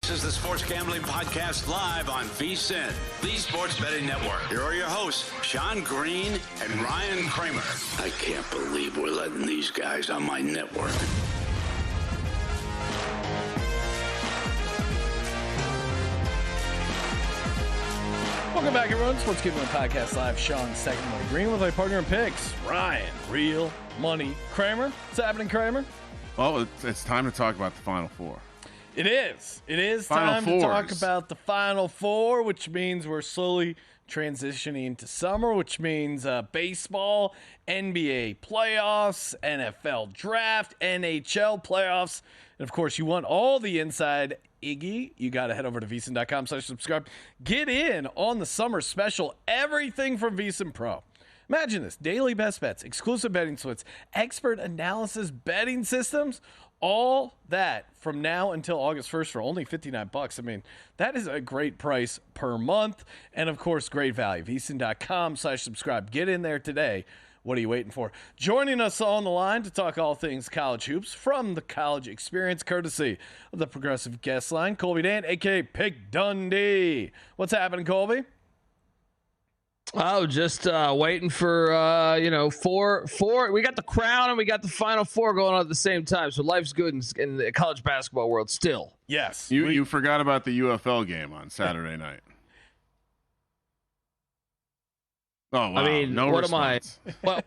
This is the Sports Gambling Podcast live on VSiN, the Sports Betting Network. Here are your hosts, Sean Green and Ryan Kramer. I can't believe we're letting these guys on my network. Welcome back, everyone. Sports Gambling Podcast live. Sean, secondly, Green with my partner in picks, Ryan, Real Money Kramer. What's happening, Kramer? Well, it's time to talk about the Final Four. It is. It is Final time Fours. to talk about the Final Four, which means we're slowly transitioning to summer, which means baseball, NBA playoffs, NFL draft, NHL playoffs. And, of course, you want all the inside Iggy, you got to head over to VSiN.com/subscribe. Get in on the summer special. Everything from VSiN Pro. Imagine this. Daily best bets, exclusive betting splits, expert analysis betting systems. All that from now until August 1st for only $59. I mean, that is a great price per month. And, of course, great value. VSiN.com/subscribe. Get in there today. What are you waiting for? Joining us on the line to talk all things college hoops from the college experience, courtesy of the Progressive Guest Line, Colby Dant, a.k.a. Pick Dundee. What's happening, Colby? Oh, just waiting for, four. We got the Crown and we got the Final Four going on at the same time. So life's good in the college basketball world still. Yes. You forgot about the UFL game on Saturday night. Oh, wow. I mean, no what response. am I?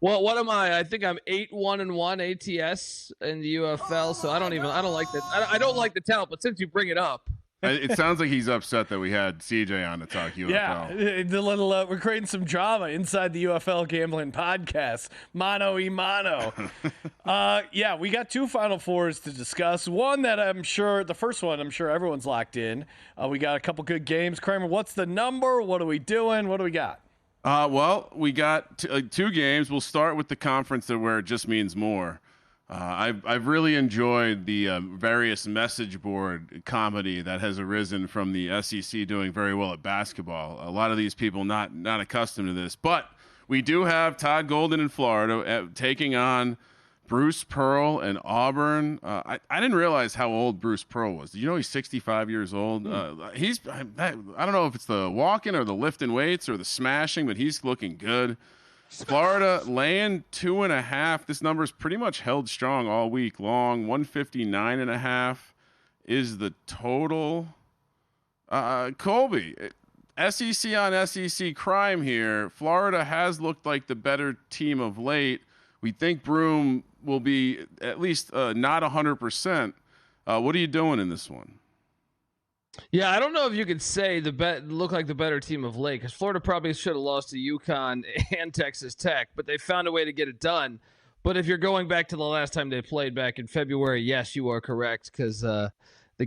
Well, what am I? I think I'm 8-1-1 ATS in the UFL. So I don't like that. I don't like the talent, but since you bring it up. It sounds like he's upset that we had CJ on to talk UFL. Yeah, the little we're creating some drama inside the UFL Gambling Podcast. Mano y mano. Yeah, we got two Final Fours to discuss. One that the first one I'm sure everyone's locked in. We got a couple good games. Kramer, what's the number? What are we doing? What do we got? Well, we got two games. We'll start with the conference where it just means more. I've really enjoyed the various message board comedy that has arisen from the SEC doing very well at basketball. A lot of these people not accustomed to this, but we do have Todd Golden in Florida taking on Bruce Pearl and Auburn. I didn't realize how old Bruce Pearl was. Did you know he's 65 years old? I don't know if it's the walking or the lifting weights or the smashing, but he's looking good. Florida laying 2.5. This number's pretty much held strong all week long. 159.5 is the total. Colby, SEC on SEC crime here. Florida has looked like the better team of late. We think Broome will be at least not 100%. What are you doing in this one? Yeah, I don't know if you could say look like the better team of late, because Florida probably should have lost to UConn and Texas Tech, but they found a way to get it done. But if you're going back to the last time they played back in February, yes, you are correct, because the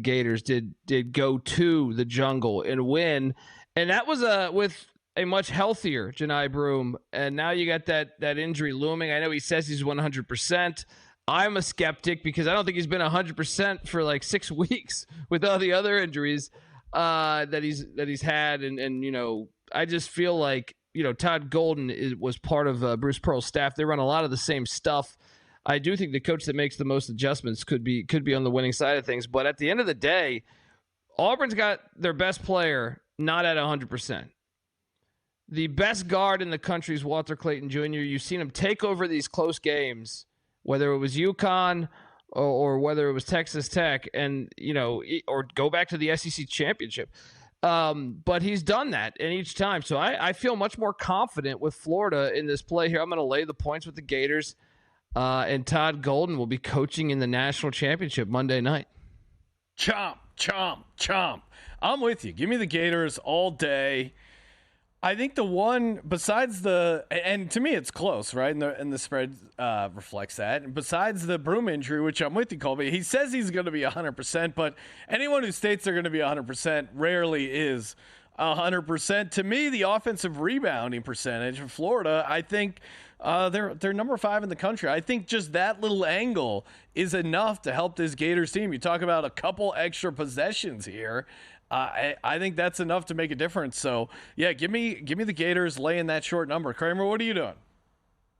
Gators did go to the jungle and win, and that was with a much healthier Janai Broome, and now you got that injury looming. I know he says he's 100%. I'm a skeptic because I don't think he's been 100% for like 6 weeks with all the other injuries that he's had, and I just feel like Todd Golden was part of Bruce Pearl's staff. They run a lot of the same stuff. I do think the coach that makes the most adjustments could be on the winning side of things, but at the end of the day, Auburn's got their best player not at 100%. The best guard in the country is Walter Clayton Jr. You've seen him take over these close games, whether it was UConn or whether it was Texas Tech, and or go back to the SEC championship. But he's done that in each time. So I feel much more confident with Florida in this play here. I'm going to lay the points with the Gators, and Todd Golden will be coaching in the national championship Monday night. Chomp, chomp, chomp. I'm with you. Give me the Gators all day. I think the one besides and to me it's close, right? And the spread reflects that. And besides the Broome injury, which I'm with you, Colby, he says he's going to be 100%, but anyone who states they're going to be 100% rarely is 100%. To me, the offensive rebounding percentage of Florida, I think they're number 5 in the country. I think just that little angle is enough to help this Gators team. You talk about a couple extra possessions here. I think that's enough to make a difference. So yeah, give me the Gators laying that short number. Kramer, what are you doing?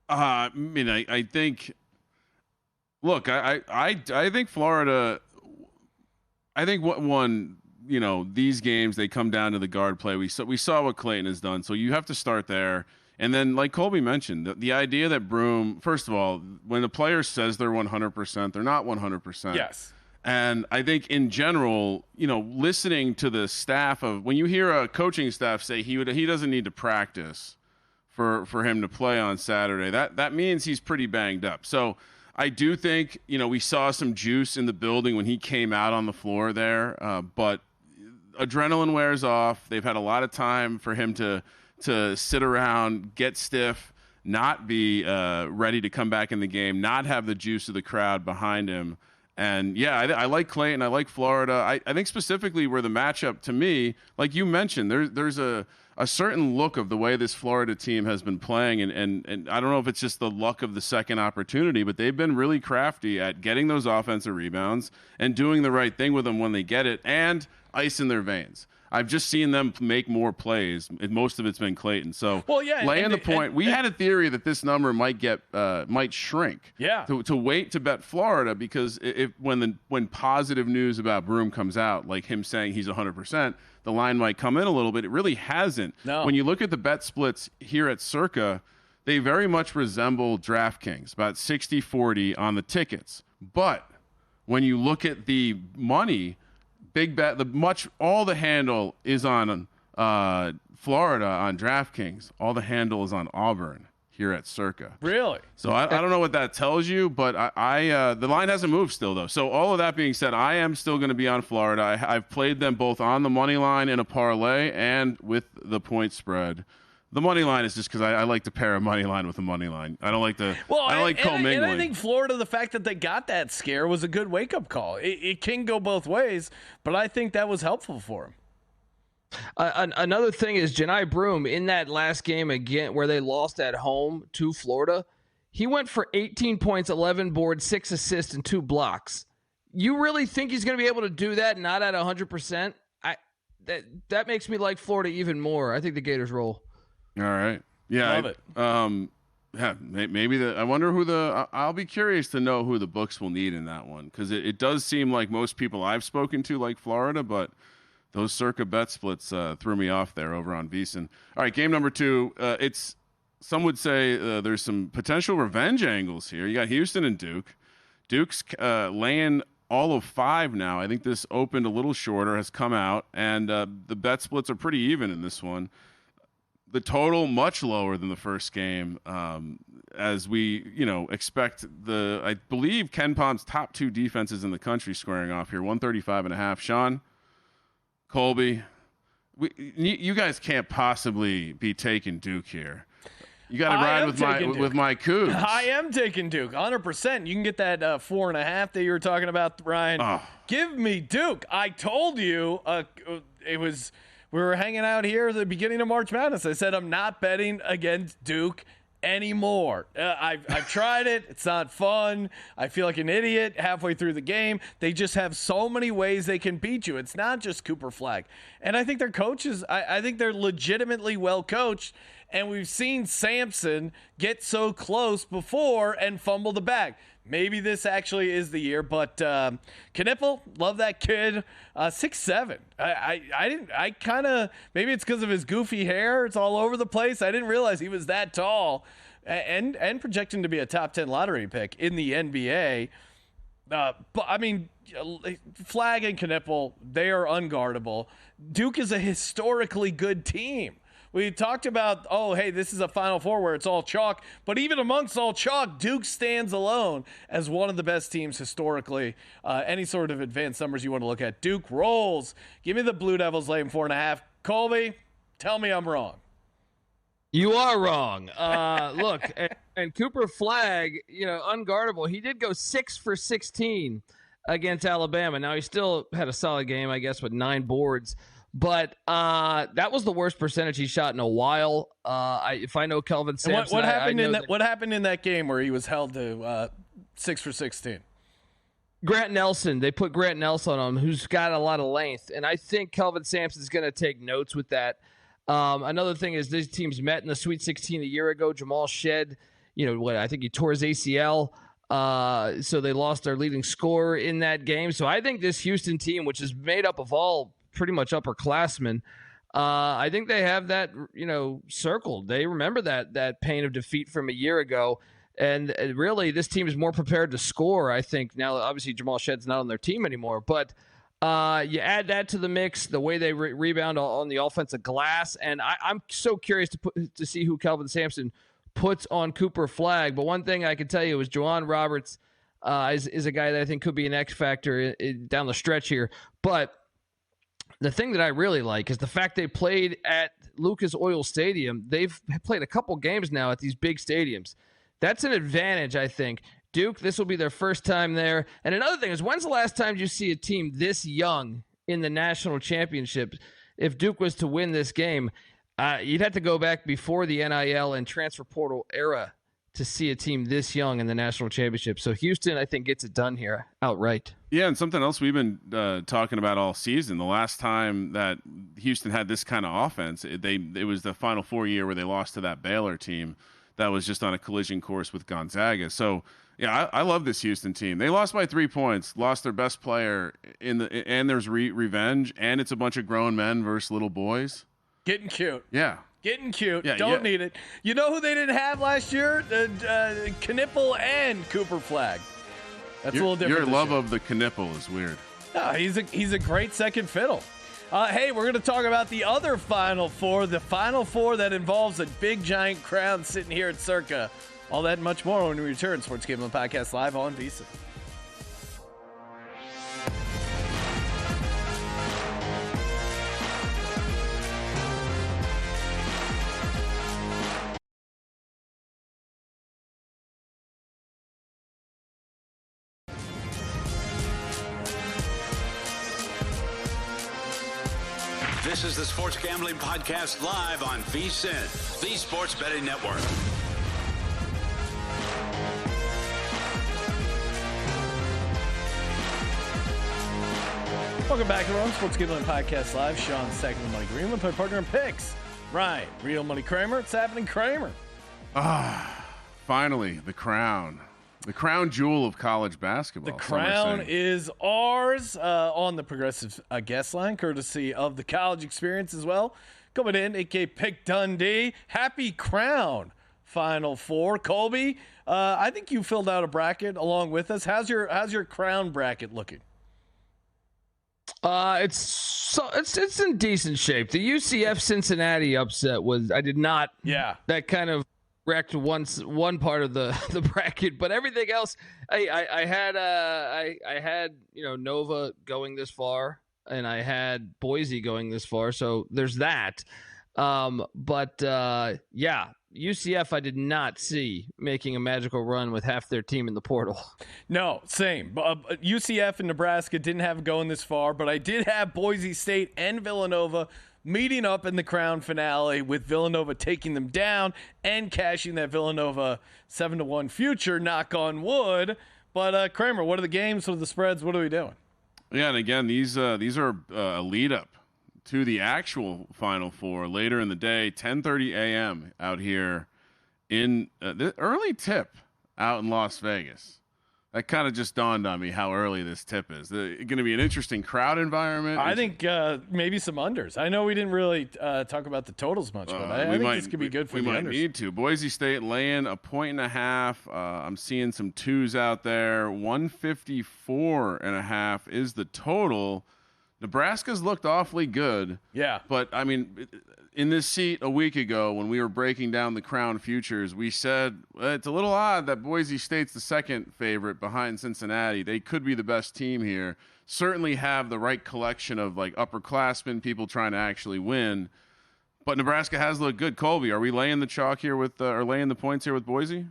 I mean, I think. Look, I think Florida. I think these games, they come down to the guard play. We saw what Clayton has done, so you have to start there. And then, like Colby mentioned, the idea that Broome, first of all, when a player says they're 100%, they're not 100%. Yes. And I think in general, listening to the staff when you hear a coaching staff say he doesn't need to practice for him to play on Saturday, that means he's pretty banged up. So I do think, we saw some juice in the building when he came out on the floor there, but adrenaline wears off. They've had a lot of time for him to sit around, get stiff, not be ready to come back in the game, not have the juice of the crowd behind him. And, yeah, I like Clayton. I like Florida. I think specifically where the matchup, to me, like you mentioned, there's a certain look of the way this Florida team has been playing. And I don't know if it's just the luck of the second opportunity, but they've been really crafty at getting those offensive rebounds and doing the right thing with them when they get it and ice in their veins. I've just seen them make more plays. Most of it's been Clayton. So, laying the point, we had a theory that this number might shrink. Yeah. To wait to bet Florida, because when positive news about Broome comes out, like him saying he's 100%, the line might come in a little bit. It really hasn't. No. When you look at the bet splits here at Circa, they very much resemble DraftKings, about 60-40 on the tickets. But when you look at the money, big bet, all the handle is on Florida on DraftKings. All the handle is on Auburn here at Circa. Really? So I don't know what that tells you, but the line hasn't moved still, though. So all of that being said, I am still going to be on Florida. I've played them both on the money line in a parlay and with the point spread. The money line is just because I like to pair a money line with a money line. I don't like to. I don't like commingling. And I think Florida, the fact that they got that scare was a good wake up call. It can go both ways, but I think that was helpful for him. Another thing is Janai Broome in that last game again where they lost at home to Florida. He went for 18 points, 11 boards, 6 assists, and 2 blocks. You really think he's going to be able to do that not at 100%? That makes me like Florida even more. I think the Gators roll. All right. Yeah. Love it. Yeah, maybe I wonder I'll be curious to know who the books will need in that one, because it does seem like most people I've spoken to like Florida, but those Circa bet splits threw me off there over on VSiN. All right, game number 2. Some would say there's some potential revenge angles here. You got Houston and Duke. Duke's laying all of 5 now. I think this opened a little shorter, has come out, and the bet splits are pretty even in this one. The total much lower than the first game, as we expect. I believe Ken Palm's top 2 defenses in the country squaring off here, 135.5. Sean, Colby, you guys can't possibly be taking Duke here. You got to ride with my Cougs. I am taking Duke, 100%. You can get that 4.5 that you were talking about, Ryan. Oh. Give me Duke. I told you we were hanging out here at the beginning of March Madness. I said I'm not betting against Duke anymore. I've tried it. It's not fun. I feel like an idiot halfway through the game. They just have so many ways they can beat you. It's not just Cooper Flagg. And I think their coaches, I think they're legitimately well coached. And we've seen Sampson get so close before and fumble the bag. Maybe this actually is the year, but Knipple, love that kid. 6'7". I kind of, maybe it's because of his goofy hair. It's all over the place. I didn't realize he was that tall and projecting to be a top 10 lottery pick in the NBA. But I mean, Flagg and Knipple, they are unguardable. Duke is a historically good team. We talked about, this is a Final Four where it's all chalk. But even amongst all chalk, Duke stands alone as one of the best teams historically. Any sort of advanced numbers you want to look at. Duke rolls. Give me the Blue Devils laying 4.5. Colby, tell me I'm wrong. You are wrong. Look, and Cooper Flagg, unguardable. He did go 6 for 16 against Alabama. Now, he still had a solid game, I guess, with 9 boards. But that was the worst percentage he shot in a while. If I know Kelvin Sampson, what happened in that game where he was held to 6 for 16? Grant Nelson. They put Grant Nelson on him, who's got a lot of length, and I think Kelvin Sampson's going to take notes with that. Another thing is these teams met in the Sweet 16 a year ago. Jamal Shed, I think he tore his ACL. So they lost their leading scorer in that game. So I think this Houston team, which is made up of all pretty much upperclassmen, I think they have that, circled. They remember that pain of defeat from a year ago. And really, this team is more prepared to score, I think. Now, obviously, Jamal Shedd's not on their team anymore. But you add that to the mix, the way they rebound on the offensive glass. And I'm so curious to see who Kelvin Sampson puts on Cooper Flagg. But one thing I can tell you is Juwan Roberts is a guy that I think could be an X factor down the stretch here. But the thing that I really like is the fact they played at Lucas Oil Stadium. They've played a couple games now at these big stadiums. That's an advantage, I think. Duke, this will be their first time there. And another thing is, when's the last time you see a team this young in the national championship? If Duke was to win this game, you'd have to go back before the NIL and transfer portal era to see a team this young in the national championship. So Houston, I think, gets it done here outright. Yeah, and something else we've been talking about all season. The last time that Houston had this kind of offense, it was the Final Four year where they lost to that Baylor team that was just on a collision course with Gonzaga. So, yeah, I love this Houston team. They lost by 3 points, lost their best player, and there's revenge, and it's a bunch of grown men versus little boys. Getting cute. Yeah. Getting cute. Yeah, Don't need it. You know who they didn't have last year? Knipple and Cooper Flagg. That's a little different. Your love of the Knipple is weird. No, he's a great second fiddle. Hey, we're going to talk about the other Final Four, the Final Four that involves a big, giant crown sitting here at Circa. All that and much more when we return. Sports Gambling Podcast live on VSiN. This is the Sports Gambling Podcast live on VSiN, the Sports Betting Network. Welcome back, everyone. Sports Gambling Podcast live. Sean Second Money Green with my partner in picks, Ryan, Real Money Kramer. It's happening, Kramer. Finally, the crown. The crown jewel of college basketball. The crown is ours on the Progressive guest line, courtesy of the College Experience as well. Coming in, a.k.a. Pick Dundee. Happy Crown Final Four. Colby, I think you filled out a bracket along with us. How's your crown bracket looking? It's in decent shape. The UCF Cincinnati upset was that kind of wrecked one part of the bracket, but everything else, I had Nova going this far, and I had Boise going this far, so there's that. UCF I did not see making a magical run with half their team in the portal. No, same. UCF and Nebraska didn't have it going this far, but I did have Boise State and Villanova meeting up in the crown finale, with Villanova taking them down and cashing that Villanova 7-1 future, knock on wood. But Kramer, what are the games? What are the spreads? What are we doing? Yeah, and again, these are a lead up to the actual Final Four later in the day, 10:30 a.m. out here in the early tip out in Las Vegas. That kind of just dawned on me how early this tip is. Going to be an interesting crowd environment. I think maybe some unders. I know we didn't really talk about the totals much, but I think this could be good for the unders. We might need to. Boise State laying 1.5. I'm seeing some twos out there. 154.5 is the total. Nebraska's looked awfully good. Yeah. But, I mean, in this seat a week ago when we were breaking down the crown futures, we said it's a little odd that Boise State's the second favorite behind Cincinnati. They could be the best team here. Certainly have the right collection of, upperclassmen, people trying to actually win. But Nebraska has looked good. Colby, are we laying the chalk here or laying the points here with Boise?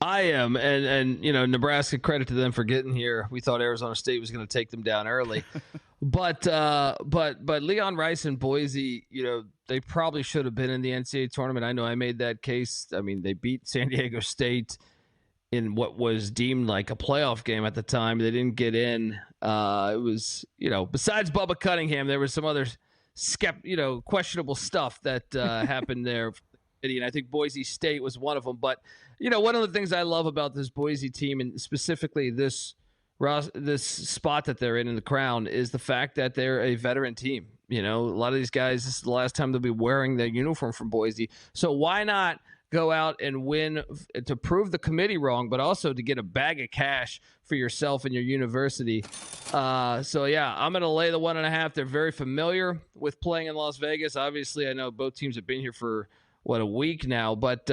I am, and Nebraska, credit to them for getting here. We thought Arizona State was going to take them down early, but Leon Rice and Boise, they probably should have been in the NCAA tournament. I know I made that case. I mean, they beat San Diego State in what was deemed like a playoff game at the time. They didn't get in. It was, besides Bubba Cunningham, there was some other questionable stuff that happened there. and I think Boise State was one of them. But, one of the things I love about this Boise team, and specifically this spot that they're in the Crown, is the fact that they're a veteran team. A lot of these guys, this is the last time they'll be wearing their uniform from Boise. So why not go out and win to prove the committee wrong, but also to get a bag of cash for yourself and your university? I'm going to lay the 1.5. They're very familiar with playing in Las Vegas. Obviously, I know both teams have been here for a week now, but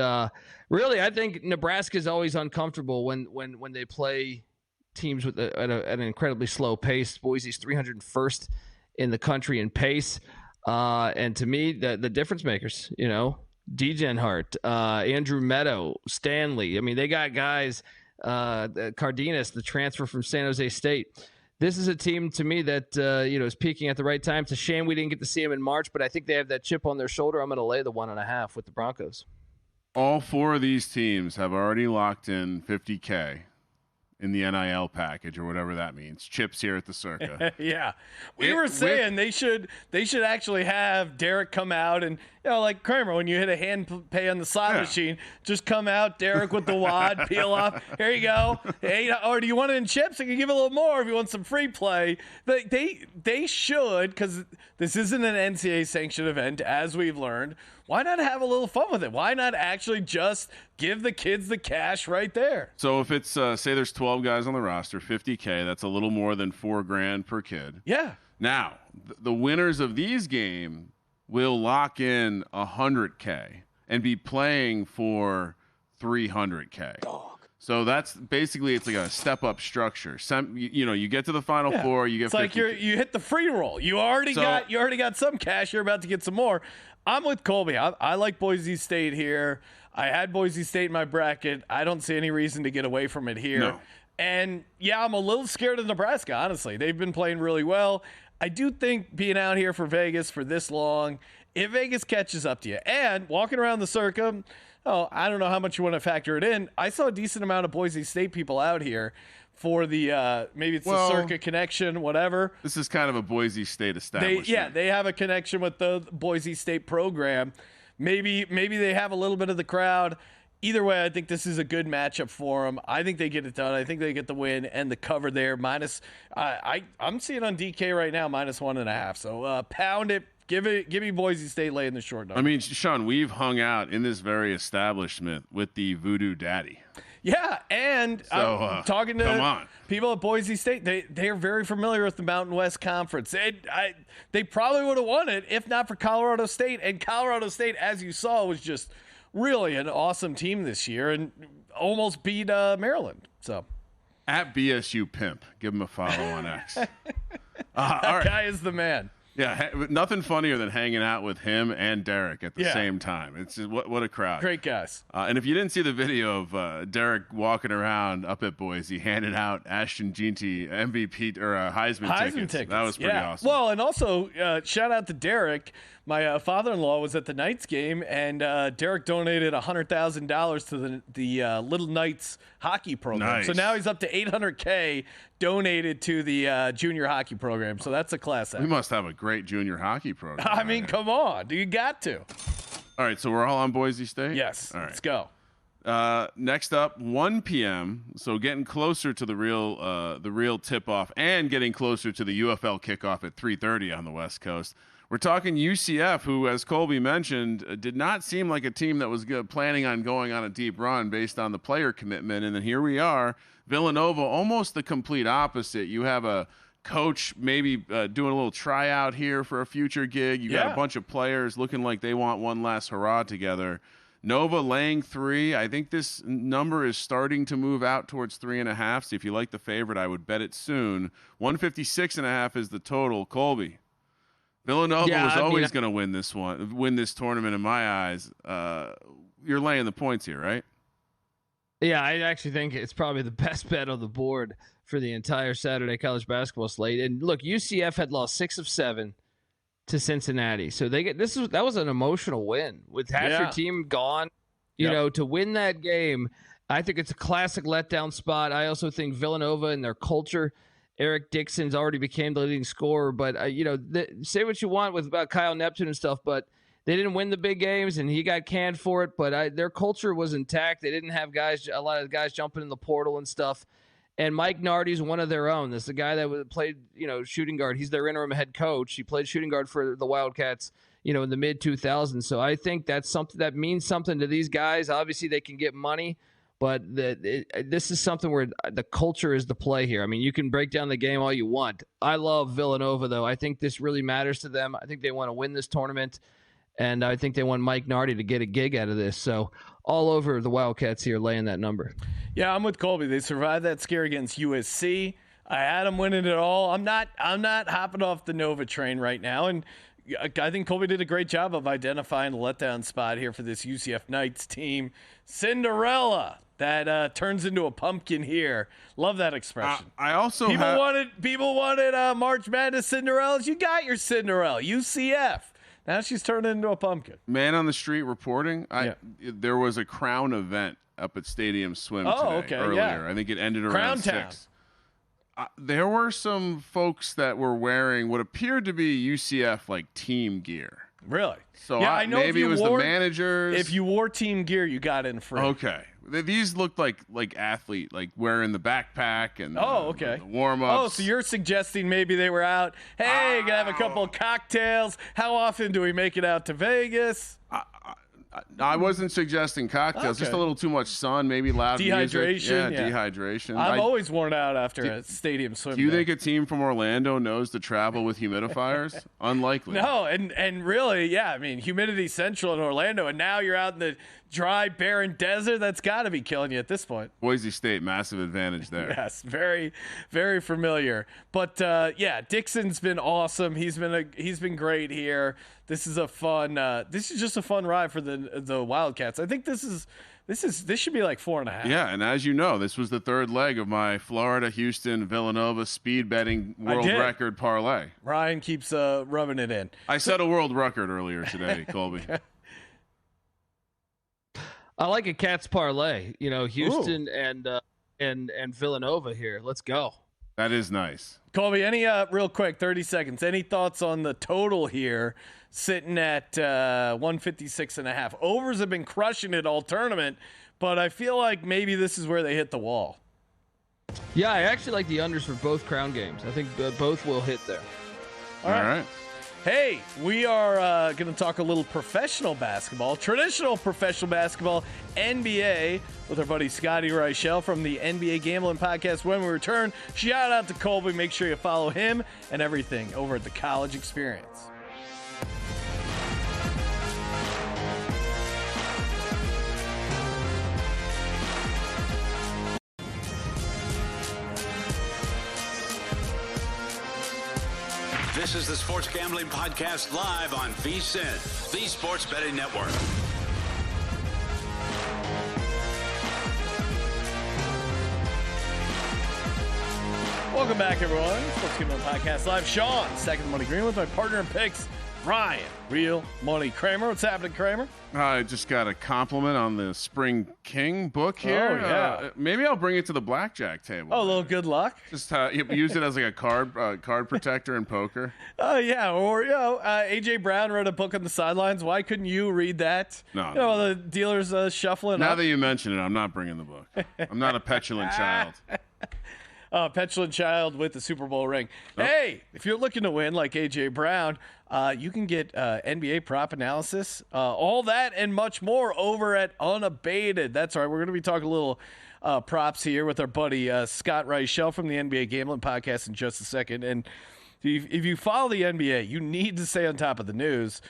really, I think Nebraska is always uncomfortable when they play teams at an incredibly slow pace. Boise's 301st in the country in pace, and to me, the difference makers, Degen Hart, Andrew Meadow, Stanley. I mean, they got guys, Cardenas, the transfer from San Jose State. This is a team, to me, that is peaking at the right time. It's a shame we didn't get to see them in March, but I think they have that chip on their shoulder. I'm going to lay the 1.5 with the Broncos. All 4 of these teams have already locked in $50K in the NIL package, or whatever that means. Chips here at the Circa. Yeah. We were saying they should actually have Derek come out and, like Kramer, when you hit a hand pay on the slot machine, just come out, Derek with the wad, peel off. Here you go. Hey, or do you want it in chips? I can give a little more if you want some free play. They should, because this isn't an NCAA sanctioned event, as we've learned. Why not have a little fun with it? Why not actually just give the kids the cash right there? So if it's, say there's 12 guys on the roster, $50K, that's a little more than $4,000 per kid. Yeah. Now, the winners of these games will lock in $100K and be playing for $300K. So that's basically, it's like a step-up structure. You get to the Final Four, you get. It's like you hit the free roll. You already got some cash. You're about to get some more. I'm with Colby. I like Boise State here. I had Boise State in my bracket. I don't see any reason to get away from it here. No. And I'm a little scared of Nebraska, honestly. They've been playing really well. I do think being out here for Vegas for this long, if Vegas catches up to you, and walking around the Circa, I don't know how much you want to factor it in. I saw a decent amount of Boise State people out here for the maybe it's the Circa connection, whatever. This is kind of a Boise State establishment. They have a connection with the Boise State program. Maybe they have a little bit of the crowd. Either way, I think this is a good matchup for them. I think they get it done. I think they get the win and the cover there. I'm seeing on DK right now -1.5. So pound it. Give me Boise State laying the short number. I mean, Sean, we've hung out in this very establishment with the Voodoo Daddy. Yeah, and I'm talking to people at Boise State. They're very familiar with the Mountain West Conference. They probably would have won it if not for Colorado State. And Colorado State, as you saw, was just really an awesome team this year and almost beat Maryland. So at BSU Pimp, give him a follow on X. That guy is the man. Yeah, nothing funnier than hanging out with him and Derek at the same time. It's just, what a crowd. Great guys. And if you didn't see the video of Derek walking around up at Boise, handing out Ashton Jeanty MVP or Heisman tickets, that was pretty awesome. Well, and also shout out to Derek. My father-in-law was at the Knights game, and Derek donated $100,000 to the Little Knights hockey program. Nice. So now he's up to $800K donated to the junior hockey program. So that's a class act. We must have a great junior hockey program. I mean, come on. You got to. All right, so we're all on Boise State? Yes. All right. Let's go. Next up, 1 p.m., so getting closer to the real tip-off and getting closer to the UFL kickoff at 3:30 on the West Coast. We're talking UCF, who, as Colby mentioned, did not seem like a team that was planning on going on a deep run based on the player commitment. And then here we are, Villanova, almost the complete opposite. You have a coach maybe doing a little tryout here for a future gig. You got a bunch of players looking like they want one last hurrah together. Nova laying 3. I think this number is starting to move out towards 3.5. So if you like the favorite, I would bet it soon. 156.5 is the total. Colby. Villanova was always going to win this tournament in my eyes. You're laying the points here, right? Yeah, I actually think it's probably the best bet on the board for the entire Saturday college basketball slate. And look, UCF had lost 6 of 7 to Cincinnati, so that was an emotional win with half your team gone. You know, to win that game, I think it's a classic letdown spot. I also think Villanova and their culture. Eric Dixon's already became the leading scorer, but say what you want about Kyle Neptune and stuff, but they didn't win the big games, and he got canned for it. But their culture was intact. They didn't have a lot of guys jumping in the portal and stuff. And Mike Nardi's one of their own. This is the guy that played, shooting guard. He's their interim head coach. He played shooting guard for the Wildcats, in the mid 2000s. So I think that's something that means something to these guys. Obviously, they can get money, but this is something where the culture is the play here. I mean, you can break down the game all you want. I love Villanova, though. I think this really matters to them. I think they want to win this tournament, and I think they want Mike Nardi to get a gig out of this. So all over the Wildcats here laying that number. Yeah, I'm with Colby. They survived that scare against USC. I had them winning it all. I'm not hopping off the Nova train right now, and I think Colby did a great job of identifying the letdown spot here for this UCF Knights team. Cinderella that turns into a pumpkin here. Love that expression. I also people wanted March Madness Cinderellas. You got your Cinderella, UCF. Now she's turned into a pumpkin. Man on the street reporting. There was a Crown event up at Stadium Swim today, earlier. Yeah. I think it ended around 6. There were some folks that were wearing what appeared to be UCF team gear. Really? So yeah, I know maybe it was the managers. If you wore team gear, you got in free. Okay. These looked like athlete, wearing the backpack and the warm-ups. Oh, so you're suggesting maybe they were out, hey, gonna have a couple of cocktails. How often do we make it out to Vegas? I wasn't suggesting cocktails, just a little too much sun, maybe loud dehydration. Music. Yeah, dehydration. I'm always worn out after a stadium swim. Do you think a team from Orlando knows to travel with humidifiers? Unlikely. No, and really, yeah, I mean, humidity central in Orlando, and now you're out in the dry, barren desert. That's got to be killing you at this point. Boise State, massive advantage there. Yes, very, very familiar. But Dixon's been awesome. He's been great here. This is just a fun ride for the Wildcats. I think this should be 4.5. Yeah, and as you know, this was the third leg of my Florida, Houston, Villanova speed betting world record parlay. Ryan keeps rubbing it in. I set a world record earlier today, Colby. I like a Cats parlay. Houston and Villanova here. Let's go. That is nice. Colby, any real quick, 30 seconds. Any thoughts on the total here, sitting at 156.5? Overs have been crushing it all tournament, but I feel like maybe this is where they hit the wall. Yeah, I actually like the unders for both Crown games. I think both will hit there. All right. Hey, we are going to talk a little professional basketball, traditional professional basketball, NBA, with our buddy Scotty Reichel from the NBA Gambling Podcast. When we return, shout out to Colby. Make sure you follow him and everything over at the College Experience. This is the Sports Gambling Podcast live on VSiN, the Sports Betting Network. Welcome back, everyone. Sports Gambling Podcast live. Sean, Second Money Green, with my partner in picks, Ryan, Real Money Kramer. What's happening, Kramer? I just got a compliment on the Spring King book here. Oh, yeah. Maybe I'll bring it to the blackjack table. Oh, a little good luck. Just use it as a card protector in poker. Oh, yeah. Or, A.J. Brown wrote a book on the sidelines. Why couldn't you read that? No. The dealers shuffling now up. that you mention it, I'm not bringing the book. I'm not a petulant child. Petulant child with the Super Bowl ring. Nope. Hey, if you're looking to win like A.J. Brown, you can get NBA prop analysis, all that and much more over at Unabated. That's right. We're going to be talking a little props here with our buddy Scott Reichel from the NBA Gambling Podcast in just a second. And if you follow the NBA, you need to stay on top of the news.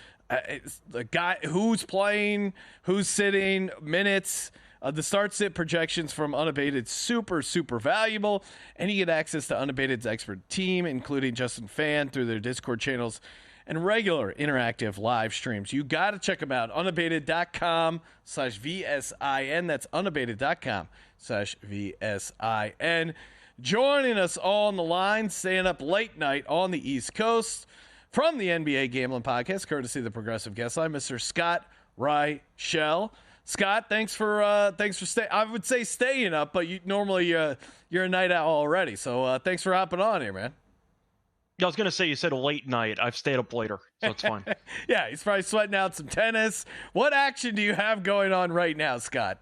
The guy who's playing, who's sitting, minutes. The start-sit projections from Unabated, super, super valuable. And you get access to Unabated's expert team, including Justin Fan, through their Discord channels and regular interactive live streams. You got to check them out. Unabated.com/VSIN. That's Unabated.com/VSIN. Joining us on the line, staying up late night on the East Coast from the NBA Gambling Podcast, courtesy of the Progressive Guest Line, Mr. Scott Reichel. Scott, thanks for staying. I would say staying up, but normally you're a night owl already. So thanks for hopping on here, man. Yeah, I was going to say, you said a late night. I've stayed up later, so it's fine. Yeah, he's probably sweating out some tennis. What action do you have going on right now, Scott?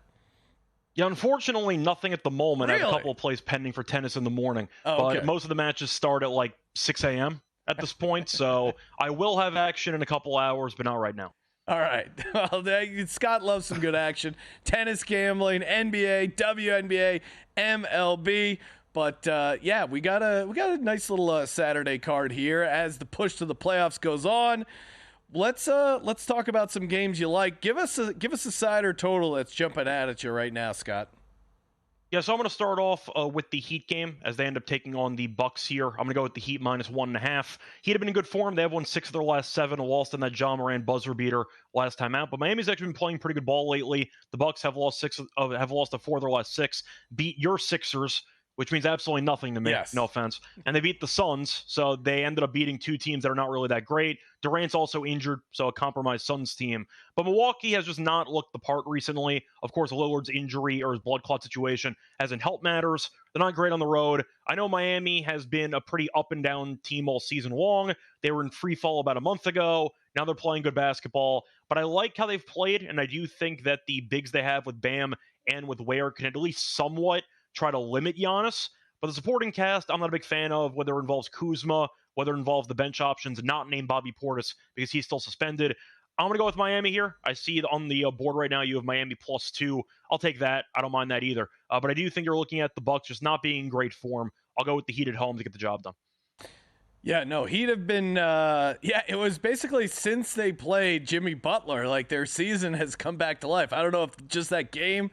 Yeah, unfortunately, nothing at the moment. Really? I have a couple of plays pending for tennis in the morning. Oh, okay. But most of the matches start at like 6 a.m. at this point, so I will have action in a couple hours, but not right now. All right. Well, Scott loves some good action. Tennis, gambling, NBA, WNBA, MLB. But yeah, we got a nice little Saturday card here as the push to the playoffs goes on. Let's talk about some games you like. Give us a side or total that's jumping out at you right now, Scott. Yeah, so I'm going to start off with the Heat game as they end up taking on the Bucks here. I'm going to go with the Heat -1.5. Heat have been in good form. They have won 6 of their last 7, lost in that Ja Morant buzzer beater last time out. But Miami's actually been playing pretty good ball lately. The Bucks have lost 4 of their last 6. Beat your Sixers, which means absolutely nothing to me. Yes. No offense. And they beat the Suns, so they ended up beating 2 teams that are not really that great. Durant's also injured, so a compromised Suns team. But Milwaukee has just not looked the part recently. Of course, Lillard's injury or his blood clot situation hasn't helped matters. They're not great on the road. I know Miami has been a pretty up and down team all season long. They were in free fall about a month ago. Now they're playing good basketball. But I like how they've played, and I do think that the bigs they have with Bam and with Ware can at least somewhat try to limit Giannis. But the supporting cast, I'm not a big fan of, whether it involves Kuzma, whether it involves the bench options, not named Bobby Portis because he's still suspended. I'm going to go with Miami here. I see it on the board right now. You have Miami +2. I'll take that. I don't mind that either. But I do think you're looking at the Bucks just not being in great form. I'll go with the Heat at home to get the job done. Yeah, no, Heat have been, it was basically since they played Jimmy Butler, like their season has come back to life. I don't know if just that game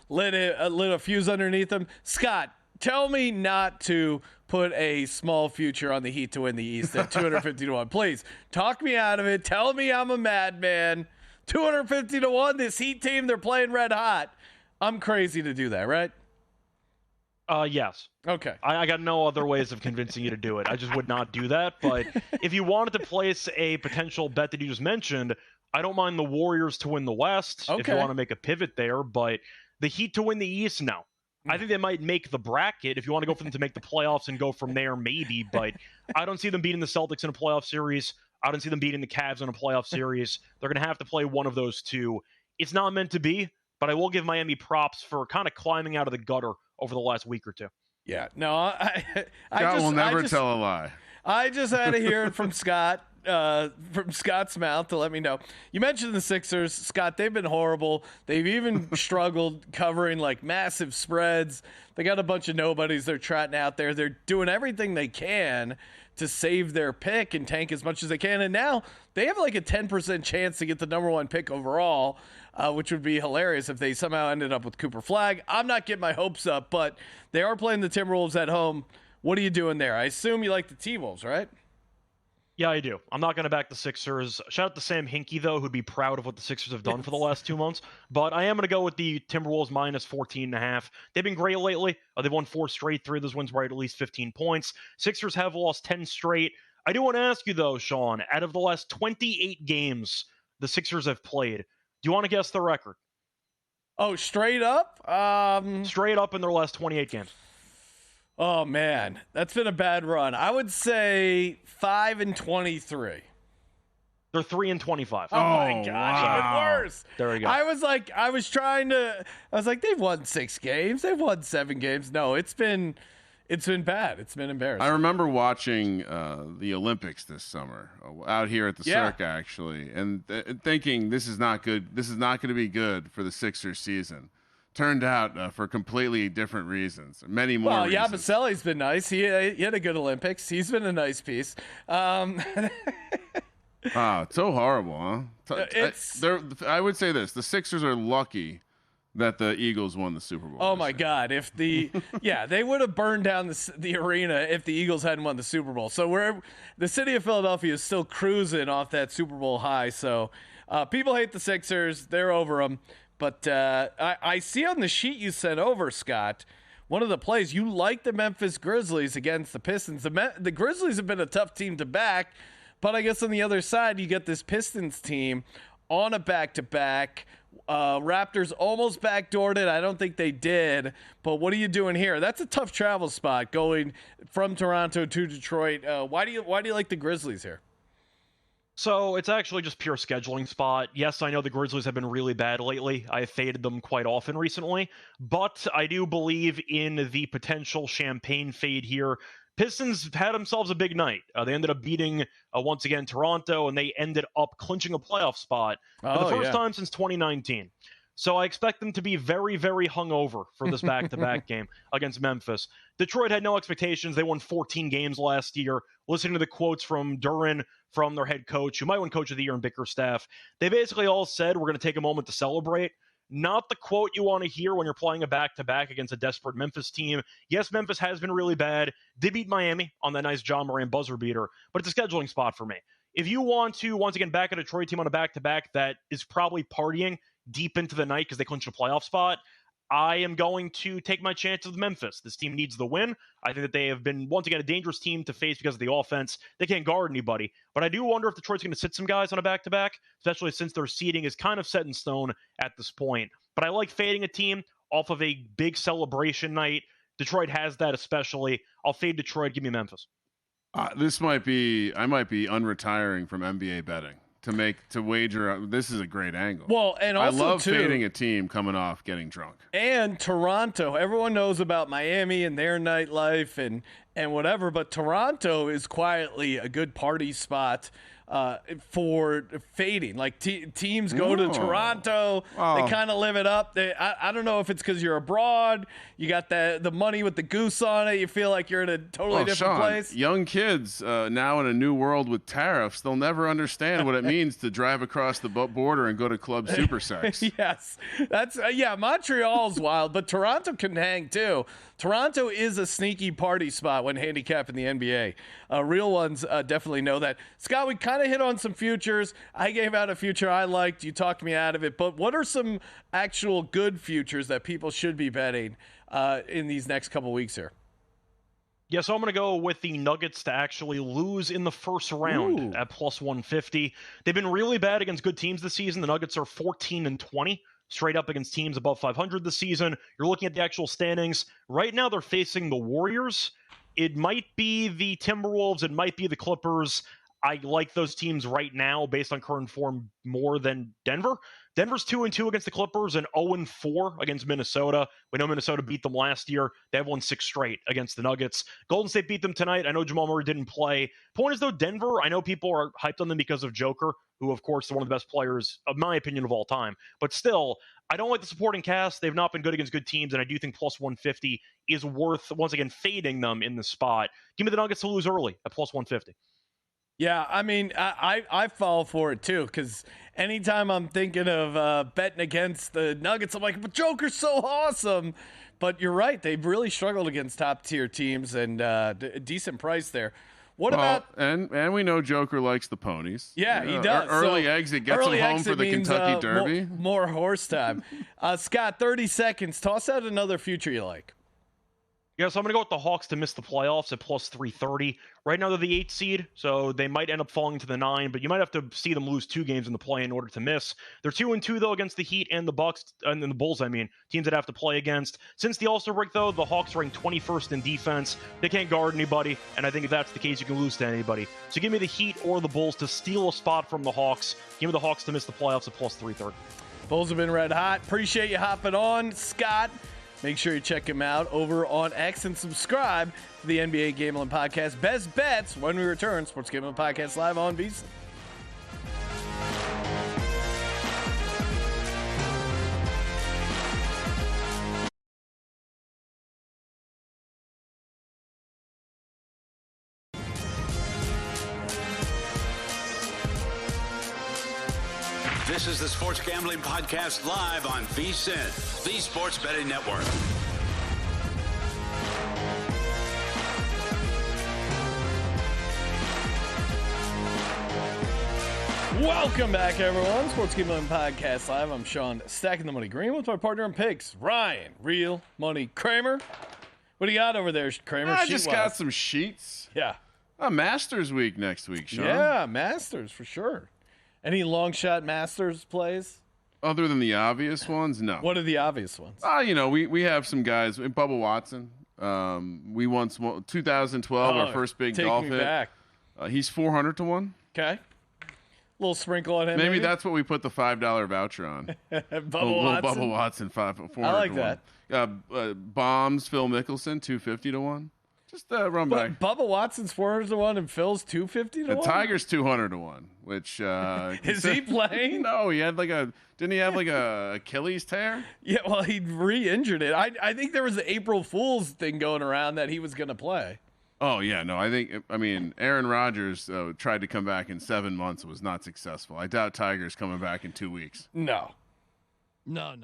lit a fuse underneath them. Scott, tell me not to put a small future on the Heat to win the East at 250-1. Please, talk me out of it. Tell me I'm a madman. 250-1, this Heat team, they're playing red hot. I'm crazy to do that, right? Yes. Okay. I got no other ways of convincing you to do it. I just would not do that. But if you wanted to place a potential bet that you just mentioned, I don't mind the Warriors to win the West if you want to make a pivot there. But the Heat to win the East, no. I think they might make the bracket if you want to go for them to make the playoffs and go from there, maybe. But I don't see them beating the Celtics in a playoff series. I don't see them beating the Cavs in a playoff series. They're going to have to play one of those two. It's not meant to be, but I will give Miami props for kind of climbing out of the gutter over the last week or two. Yeah, no, Scott will never tell a lie. I just had to hear it from Scott. From Scott's mouth to let me know. You mentioned the Sixers, Scott. They've been horrible. They've even struggled covering like massive spreads. They got a bunch of nobodies they're trotting out there. They're doing everything they can to save their pick and tank as much as they can. And now they have like a 10% chance to get the number 1 pick overall, which would be hilarious if they somehow ended up with Cooper Flagg. I'm not getting my hopes up, but they are playing the Timberwolves at home. What are you doing there? I assume you like the T-Wolves, right? Yeah, I do. I'm not going to back the Sixers. Shout out to Sam Hinkie, though, who'd be proud of what the Sixers have done for the last 2 months. But I am going to go with the Timberwolves -14.5. They've been great lately. They've won 4 straight. 3 of those wins were at least 15 points. Sixers have lost 10 straight. I do want to ask you, though, Sean, out of the last 28 games the Sixers have played, do you want to guess the record? Oh, straight up? Straight up in their last 28 games. Oh, man. That's been a bad run. I would say 5-23. They're 3-25. Oh my God, wow. even worse. There we go. I was like, they've won 6 games. They've won 7 games. No, it's been bad. It's been embarrassing. I remember watching the Olympics this summer out here at the Cirque, actually, and thinking this is not good. This is not going to be good for the Sixers season. Turned out for completely different reasons. Many more reasons. Well, Yabuselli's been nice. He had a good Olympics. He's been a nice piece. Wow, it's so horrible, huh? I would say this. The Sixers are lucky that the Eagles won the Super Bowl. Oh, my God. If they would have burned down the arena if the Eagles hadn't won the Super Bowl. So the city of Philadelphia is still cruising off that Super Bowl high. So people hate the Sixers. They're over them. But I see on the sheet you sent over, Scott, one of the plays, you like the Memphis Grizzlies against the Pistons. The Grizzlies have been a tough team to back, but I guess on the other side, you get this Pistons team on a back-to-back Raptors almost backdoored it. I don't think they did. But what are you doing here? That's a tough travel spot going from Toronto to Detroit. Why do you like the Grizzlies here? So it's actually just pure scheduling spot. Yes, I know the Grizzlies have been really bad lately. I have faded them quite often recently, but I do believe in the potential champagne fade here. Pistons had themselves a big night. They ended up beating, once again, Toronto, and they ended up clinching a playoff spot for the first time since 2019. So I expect them to be very, very hungover for this back-to-back game against Memphis. Detroit had no expectations. They won 14 games last year. Listening to the quotes from Duran, from their head coach, who might win Coach of the Year in Bickerstaff, they basically all said, we're going to take a moment to celebrate. Not the quote you want to hear when you're playing a back-to-back against a desperate Memphis team. Yes, Memphis has been really bad. Did beat Miami on that nice John Moran buzzer beater, but it's a scheduling spot for me. If you want to, once again, back a Detroit team on a back-to-back that is probably partying deep into the night because they clinched a playoff spot, I am going to take my chances with Memphis. This team needs the win. I think that they have been, once again, a dangerous team to face because of the offense. They can't guard anybody. But I do wonder if Detroit's going to sit some guys on a back-to-back, especially since their seeding is kind of set in stone at this point. But I like fading a team off of a big celebration night. Detroit has that especially. I'll fade Detroit. Give me Memphis. I might be unretiring from NBA betting to wager. This is a great angle. Well, and also I love fading a team coming off getting drunk. And Toronto, everyone knows about Miami and their nightlife and whatever, but Toronto is quietly a good party spot for fading. Like teams go to Toronto, they kind of live it up. I don't know if it's because you're abroad, you got the money with the goose on it, you feel like you're in a totally different place. Young kids now in a new world with tariffs, they'll never understand what it means to drive across the border and go to Club Super Sex. Yes, that's Montreal's wild, but Toronto can hang too. Toronto is a sneaky party spot when handicapping the NBA. Real ones definitely know that. Scott, we kind of hit on some futures. I gave out a future I liked. You talked me out of it. But what are some actual good futures that people should be betting in these next couple weeks here? Yeah, so I'm going to go with the Nuggets to actually lose in the first round at plus 150. They've been really bad against good teams this season. The Nuggets are 14-20. Straight up against teams above 500 this season. You're looking at the actual standings. Right now, they're facing the Warriors. It might be the Timberwolves. It might be the Clippers. I like those teams right now based on current form more than Denver. Denver's 2-2 against the Clippers and 0-4 against Minnesota. We know Minnesota beat them last year. They have won 6 straight against the Nuggets. Golden State beat them tonight. I know Jamal Murray didn't play. Point is, though, Denver, I know people are hyped on them because of Joker, who, of course, is one of the best players, of my opinion, of all time. But still, I don't like the supporting cast. They've not been good against good teams, and I do think plus 150 is worth, once again, fading them in the spot. Give me the Nuggets to lose early at plus 150. Yeah, I mean, I fall for it too, because anytime I'm thinking of betting against the Nuggets, I'm like, but Joker's so awesome. But you're right, they've really struggled against top-tier teams, and a decent price there. What about and we know Joker likes the ponies. Yeah, he does. Early exit gets him home for the Kentucky Derby. More horse time. Scott, 30 seconds. Toss out another future you like. Yeah, so I'm going to go with the Hawks to miss the playoffs at plus 330. Right now they're the 8th seed, so they might end up falling to the 9, but you might have to see them lose 2 games in the play in order to miss. They're 2-2, though, against the Heat and the Bucks, and the Bulls, teams that have to play against. Since the All-Star break, though, the Hawks rank 21st in defense. They can't guard anybody, and I think if that's the case, you can lose to anybody. So give me the Heat or the Bulls to steal a spot from the Hawks. Give me the Hawks to miss the playoffs at plus 330. Bulls have been red hot. Appreciate you hopping on, Scott. Make sure you check him out over on X and subscribe to the NBA Gambling Podcast. Best bets when we return. Sports Gambling Podcast live on VSiN. This is the Sports Gambling Podcast live on VSiN, the Sports Betting Network. Welcome back, everyone. Sports Gambling Podcast live. I'm Sean, stacking the money green with my partner in picks, Ryan, Real Money Kramer. What do you got over there, Kramer? I just got some sheets. Yeah. Masters week next week, Sean. Yeah, Masters for sure. Any long shot Masters plays? Other than the obvious ones, no. What are the obvious ones? We have some guys. Bubba Watson. We once 2012 our first big take golf me hit. Back. He's 400 to 1. Okay. Little sprinkle on him. Maybe that's what we put the $5 voucher on. Bubba Watson 400 I like to that. 1. Bombs Phil Mickelson 250 to 1. Just run by. Bubba Watson's 400 to 1 and Phil's 250 to 1. The Tiger's 200 to 1. Which is he playing? No, he had didn't he have a Achilles tear? Yeah, well, he re-injured it. I think there was an April Fool's thing going around that he was going to play. Oh, yeah. No, Aaron Rodgers tried to come back in 7 months and was not successful. I doubt Tiger's coming back in 2 weeks. No. No.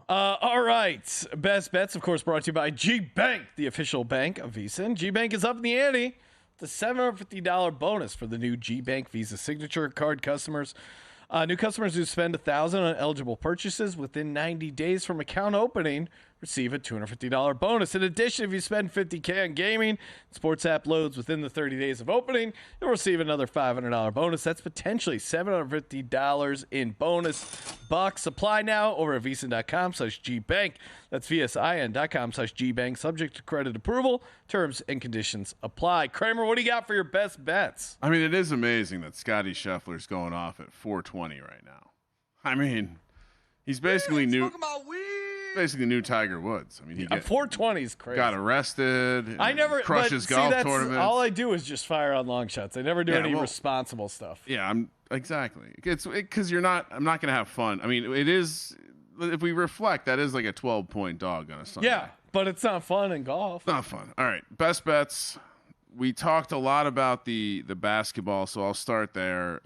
All right. Best Bets, of course, brought to you by G-Bank, the official bank of Visa. And G-Bank is up in the ante. The $750 bonus for the new G-Bank Visa Signature Card customers. New customers who spend $1,000 on eligible purchases within 90 days from account opening receive a $250 bonus. In addition, if you spend $50K on gaming, sports app loads within the 30 days of opening, you'll receive another $500 bonus. That's potentially $750 in bonus bucks. Apply now over at visa.com/gbank. That's vsin.com/gbank. Subject to credit approval. Terms and conditions apply. Kramer, what do you got for your best bets? It is amazing that Scotty Scheffler's going off at 420 right now. He's basically new. Basically new Tiger Woods. 420 is crazy. Got arrested. I never crushes golf tournaments. All I do is just fire on long shots. I never do any responsible stuff. Yeah, exactly. It's because I'm not going to have fun. It is. If we reflect, that is like a 12-point dog on a Sunday. Yeah, but it's not fun in golf. Not fun. All right, best bets. We talked a lot about the basketball, so I'll start there.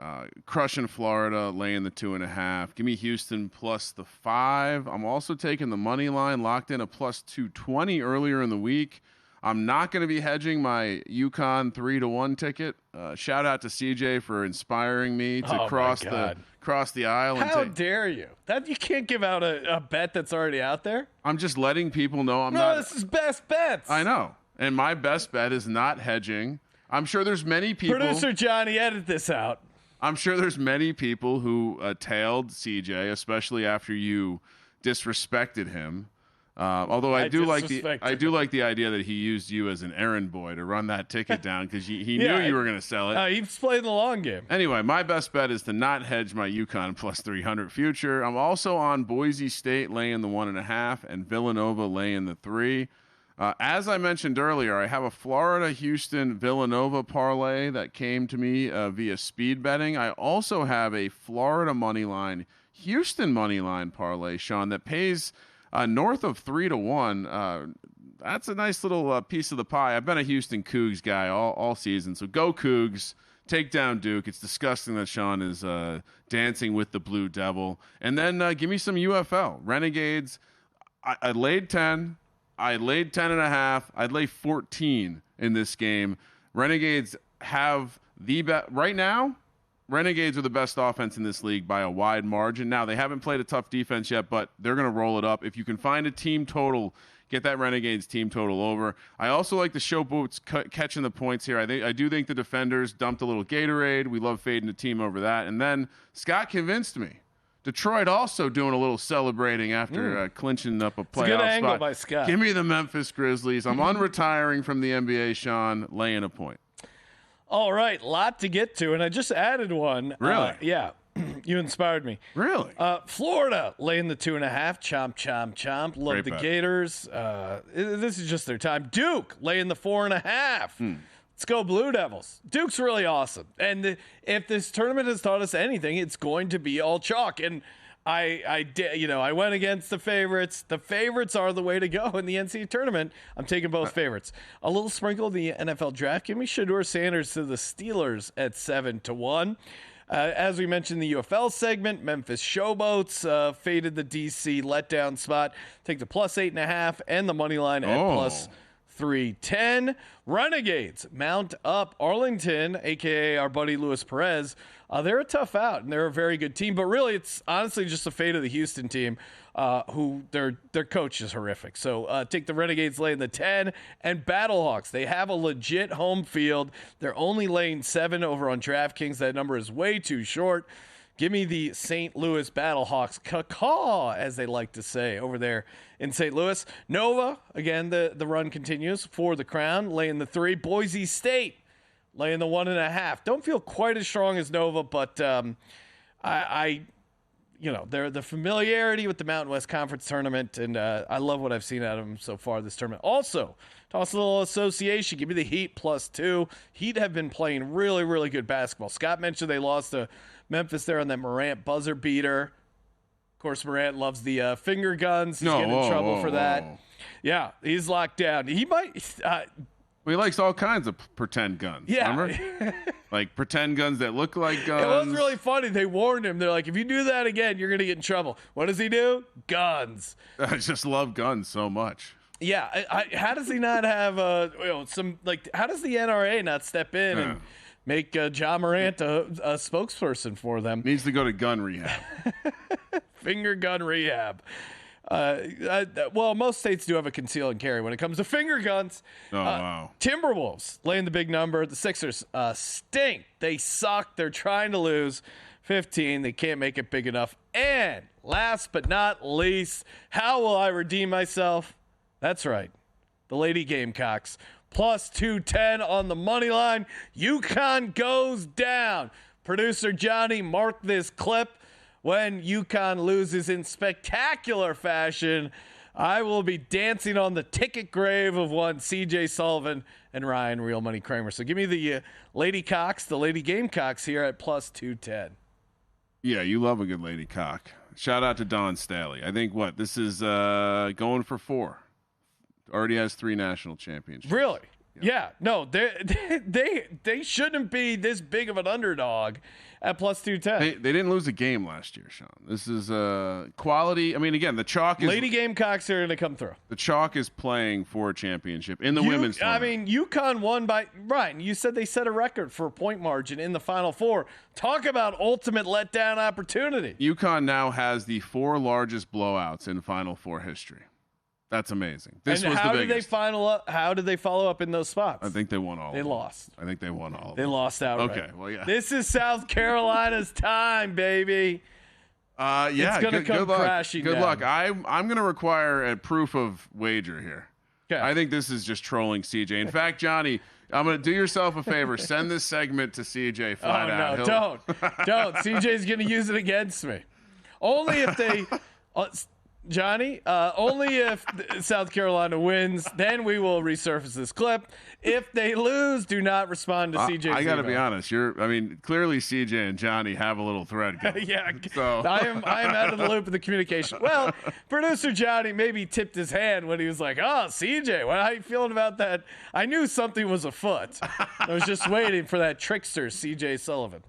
Crushing Florida, laying the 2.5. Give me Houston plus the 5. I'm also taking the money line, locked in a plus 220 earlier in the week. I'm not going to be hedging my UConn 3-1 ticket. Shout out to CJ for inspiring me to cross the aisle. How dare you? That you can't give out a bet that's already out there. I'm just letting people know I'm not. No, this is best bets. I know. And my best bet is not hedging. I'm sure there's many people. Producer Johnny, edit this out. I'm sure there's many people who tailed CJ, especially after you disrespected him. Although I do like the idea that he used you as an errand boy to run that ticket down because he knew you were going to sell it. He's playing the long game. Anyway, my best bet is to not hedge my UConn plus 300 future. I'm also on Boise State laying the 1.5 and Villanova laying the 3. As I mentioned earlier, I have a Florida-Houston-Villanova parlay that came to me via speed betting. I also have a Florida moneyline, Houston moneyline parlay, Sean, that pays north of 3-1. That's a nice little piece of the pie. I've been a Houston Cougs guy all season, so go Cougs. Take down Duke. It's disgusting that Sean is dancing with the Blue Devil. And then give me some UFL. Renegades, I laid 10. I laid 10.5. I'd lay 14 in this game. Renegades have the best right now. Renegades are the best offense in this league by a wide margin. Now they haven't played a tough defense yet, but they're going to roll it up. If you can find a team total, get that Renegades team total over. I also like the Showboats catching the points here. I do think the defenders dumped a little Gatorade. We love fading the team over that. And then Scott convinced me. Detroit also doing a little celebrating after clinching up a playoff good angle spot. by Scott. Give me the Memphis Grizzlies. I'm unretiring from the NBA, Sean, laying a point. All right, lot to get to, and I just added one. Really? Yeah, you inspired me. Really? Florida laying the 2.5. Chomp, chomp, chomp. Love Great the bet. Gators. This is just their time. Duke laying the 4.5. Let's go Blue Devils. Duke's really awesome. And if this tournament has taught us anything, it's going to be all chalk. And I went against the favorites. The favorites are the way to go in the NCAA tournament. I'm taking both favorites. A little sprinkle of the NFL draft. Give me Shedeur Sanders to the Steelers at 7-1. As we mentioned in the UFL segment, Memphis Showboats faded the DC letdown spot. Take the plus 8.5 and the money line at plus 310. Renegades mount up Arlington, a.k.a. our buddy Luis Perez. They're a tough out, and they're a very good team. But really, it's honestly just the fate of the Houston team, who their coach is horrific. So take the Renegades laying the 10. And Battlehawks, they have a legit home field. They're only laying 7 over on DraftKings. That number is way too short. Give me the St. Louis Battlehawks, caw, as they like to say over there in St. Louis. Nova, again, the run continues for the crown, laying the 3. Boise State, laying the 1.5. Don't feel quite as strong as Nova, but they're the familiarity with the Mountain West Conference tournament, and I love what I've seen out of them so far this tournament. Also, toss a little association. Give me the Heat +2. Heat have been playing really, really good basketball. Scott mentioned they lost to Memphis there on that Morant buzzer beater. Of course, Morant loves the finger guns. He's getting in trouble for that. Yeah, he's locked down. He might. He likes all kinds of pretend guns. Yeah. Remember? Like pretend guns that look like guns. It was really funny. They warned him. They're like, if you do that again, you're going to get in trouble. What does he do? Guns. I just love guns so much. Yeah. How does he not have how does the NRA not step in and make John Morant a spokesperson for them? Needs to go to gun rehab. Finger gun rehab. Well, most states do have a conceal and carry when it comes to finger guns. Oh, wow. Timberwolves laying the big number. The Sixers stink. They suck. They're trying to lose 15. They can't make it big enough. And last but not least, how will I redeem myself? That's right. The Lady Gamecocks. +210 on the money line. UConn goes down. Producer Johnny, mark this clip. When UConn loses in spectacular fashion, I will be dancing on the ticket grave of one CJ Sullivan and Ryan Real Money Kramer. So give me the Lady Cocks, the Lady Gamecocks here at +210. Yeah, you love a good Lady Cock. Shout out to Don Staley. I think this is going for 4. Already has 3 national championships. Really? Yeah. No, they shouldn't be this big of an underdog at +210. They didn't lose a game last year, Sean. This is quality. I mean, again, the chalk is... Lady Gamecocks are going to come through. The chalk is playing for a championship in the women's tournament. I mean, UConn won by... Ryan, you said they set a record for a point margin in the Final Four. Talk about ultimate letdown opportunity. UConn now has the 4 largest blowouts in Final Four history. That's amazing. This was the biggest. How did they follow up in those spots? I think they won all of them. They lost. I think they won all of them. They lost outright. Okay, well, yeah. This is South Carolina's time, baby. Yeah, it's going to come crashing down. Good luck. I'm going to require a proof of wager here. Okay. I think this is just trolling CJ. In fact, Johnny, I'm going to do yourself a favor. Send this segment to CJ flat out. No, don't. CJ's going to use it against me. Only if they... Johnny, only if South Carolina wins, then we will resurface this clip. If they lose, do not respond to CJ's I got to be honest. Clearly CJ and Johnny have a little thread going. Yeah, so. I am out of the loop of the communication. Well, producer Johnny maybe tipped his hand when he was like, "Oh, CJ, how are you feeling about that?" I knew something was afoot. I was just waiting for that trickster, CJ Sullivan.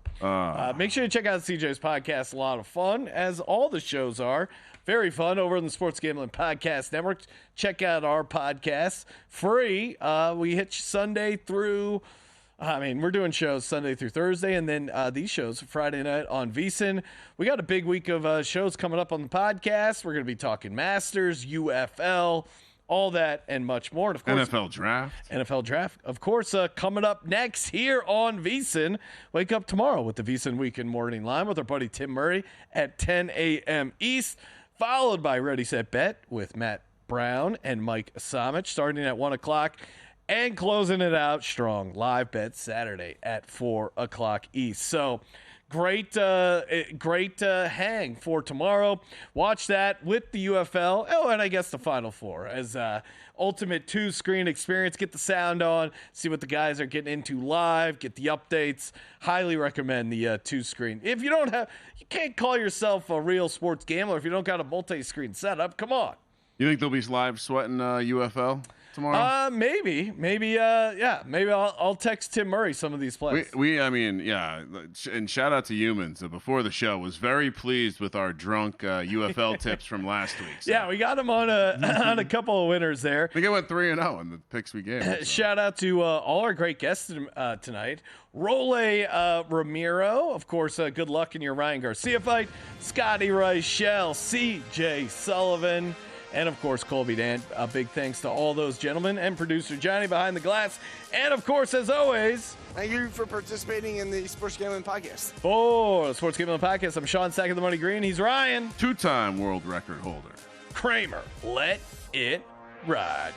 Make sure you check out CJ's podcast. A lot of fun, as all the shows are. Very fun over on the Sports Gambling Podcast Network. Check out our podcasts. Free. We hit Sunday through... we're doing shows Sunday through Thursday, and then these shows Friday night on VSiN. We got a big week of shows coming up on the podcast. We're going to be talking Masters, UFL, all that, and much more. And of course, NFL Draft. Of course, coming up next here on VSiN. Wake up tomorrow with the VSiN Weekend Morning Line with our buddy Tim Murray at 10 a.m. East. Followed by Ready, Set, Bet with Matt Brown and Mike Samich starting at 1 o'clock and closing it out strong. Live Bet Saturday at 4 o'clock East. So great hang for tomorrow. Watch that with the UFL. Oh, and I guess the Final Four as ultimate 2-screen experience. Get the sound on, see what the guys are getting into live, get the updates. Highly recommend the 2-screen. If you can't call yourself a real sports gambler if you don't got a multi-screen setup. Come on. You think they'll be live sweating UFL tomorrow? Maybe. Maybe I'll text Tim Murray some of these plays. And shout out to Humans. Before the show, was very pleased with our drunk UFL tips from last week. So. Yeah, we got him on a couple of winners there. I think I went 3-0 in the picks we gave. So. Shout out to all our great guests tonight. Role Ramiro, of course, good luck in your Ryan Garcia fight. Scotty Reichel, CJ Sullivan, and, of course, Colby Dant. A big thanks to all those gentlemen and producer Johnny behind the glass. And, of course, as always, thank you for participating in the Sports Gambling Podcast. For the Sports Gambling Podcast, I'm Sean Sack of the Money Green. He's Ryan. 2-time world record holder. Kramer. Let it ride.